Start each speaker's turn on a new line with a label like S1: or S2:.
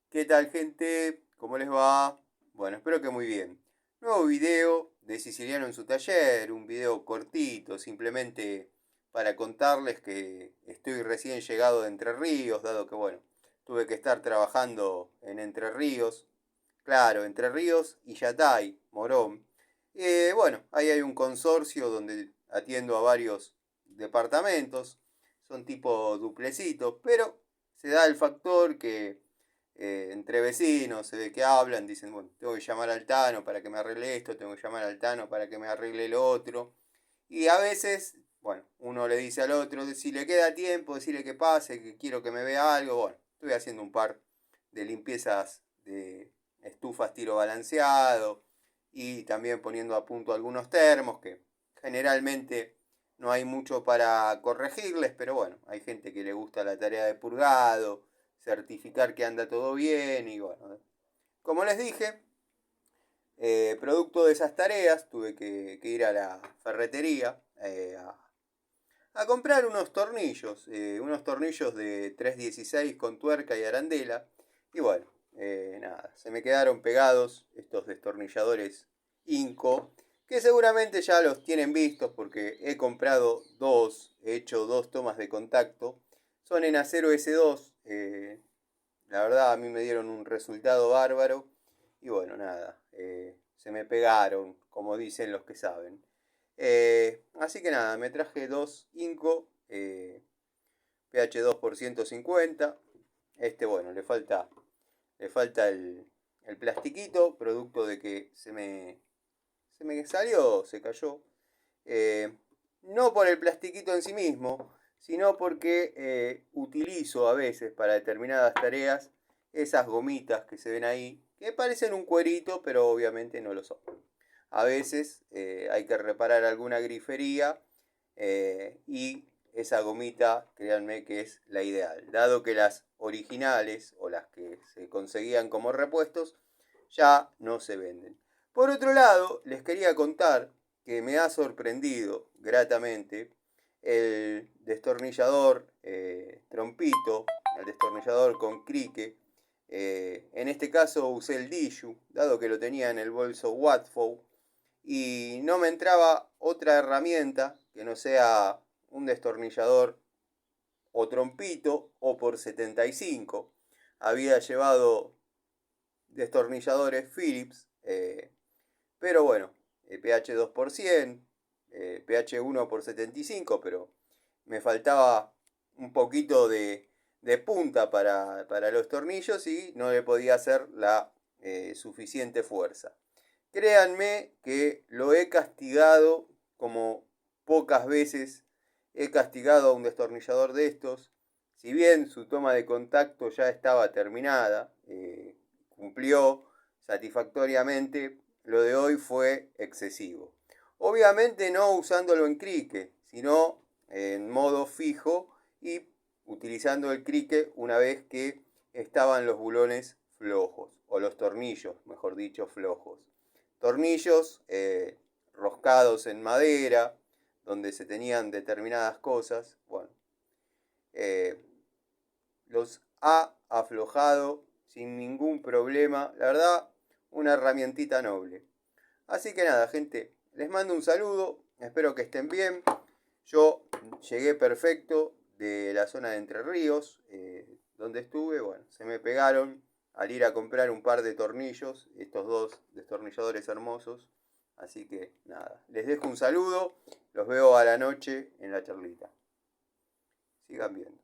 S1: ¿Qué tal, gente? ¿Cómo les va? Bueno, espero que muy bien. Nuevo video de Siciliano en su taller, un video cortito, simplemente para contarles que estoy recién llegado de Entre Ríos, dado que, bueno, tuve que estar trabajando en Entre Ríos. Claro, Entre Ríos y Yatay, Morón. Bueno, ahí hay un consorcio donde atiendo a varios departamentos. Son tipo duplecitos, pero se da el factor que entre vecinos se ve que hablan, dicen, bueno, tengo que llamar al Tano para que me arregle esto, tengo que llamar al Tano para que me arregle lo otro. Y a veces, bueno, uno le dice al otro, si le queda tiempo, decirle que pase, que quiero que me vea algo. Bueno, estoy haciendo un par de limpiezas de estufas tiro balanceado y también poniendo a punto algunos termos que generalmente no hay mucho para corregirles, pero bueno, hay gente que le gusta la tarea de purgado, certificar que anda todo bien y bueno, como les dije, producto de esas tareas tuve que ir a la ferretería a comprar unos tornillos de 316 con tuerca y arandela. Y bueno, nada, se me quedaron pegados estos destornilladores Inco, que seguramente ya los tienen vistos porque he comprado dos, he hecho dos tomas de contacto. Son en acero S2, la verdad a mí me dieron un resultado bárbaro. Y bueno, nada, se me pegaron, como dicen los que saben. Así que nada, me traje dos Inco PH2 por 150. Bueno, le falta el plastiquito, producto de que se me salió, se cayó. Eh, no por el plastiquito en sí mismo, sino porque utilizo a veces para determinadas tareas esas gomitas que se ven ahí, que parecen un cuerito, pero obviamente no lo son. A veces hay que reparar alguna grifería y esa gomita, créanme que es la ideal, dado que las originales o las que se conseguían como repuestos ya no se venden. Por otro lado, les quería contar que me ha sorprendido gratamente el destornillador trompito, el destornillador con crique. En este caso usé el Dishu, dado que lo tenía en el bolso Watfow, y no me entraba otra herramienta que no sea un destornillador o trompito o por 75. Había llevado destornilladores Phillips, pero bueno, pH 2 por 100, pH 1 por 75, pero me faltaba un poquito de punta para los tornillos y no le podía hacer la suficiente fuerza. Créanme que lo he castigado como pocas veces he castigado a un destornillador de estos. Si bien su toma de contacto ya estaba terminada, cumplió satisfactoriamente, lo de hoy fue excesivo. Obviamente no usándolo en crique, sino en modo fijo y utilizando el crique una vez que estaban los bulones flojos, o los tornillos, mejor dicho, flojos. Tornillos roscados en madera, donde se tenían determinadas cosas. Bueno, eh, los ha aflojado sin ningún problema. La verdad, una herramientita noble. Así que nada, gente, les mando un saludo. Espero que estén bien. Yo llegué perfecto de la zona de Entre Ríos, donde estuve. Bueno, se me pegaron al ir a comprar un par de tornillos, estos dos destornilladores hermosos. Así que nada, les dejo un saludo. Los veo a la noche en la charlita. Sigan viendo.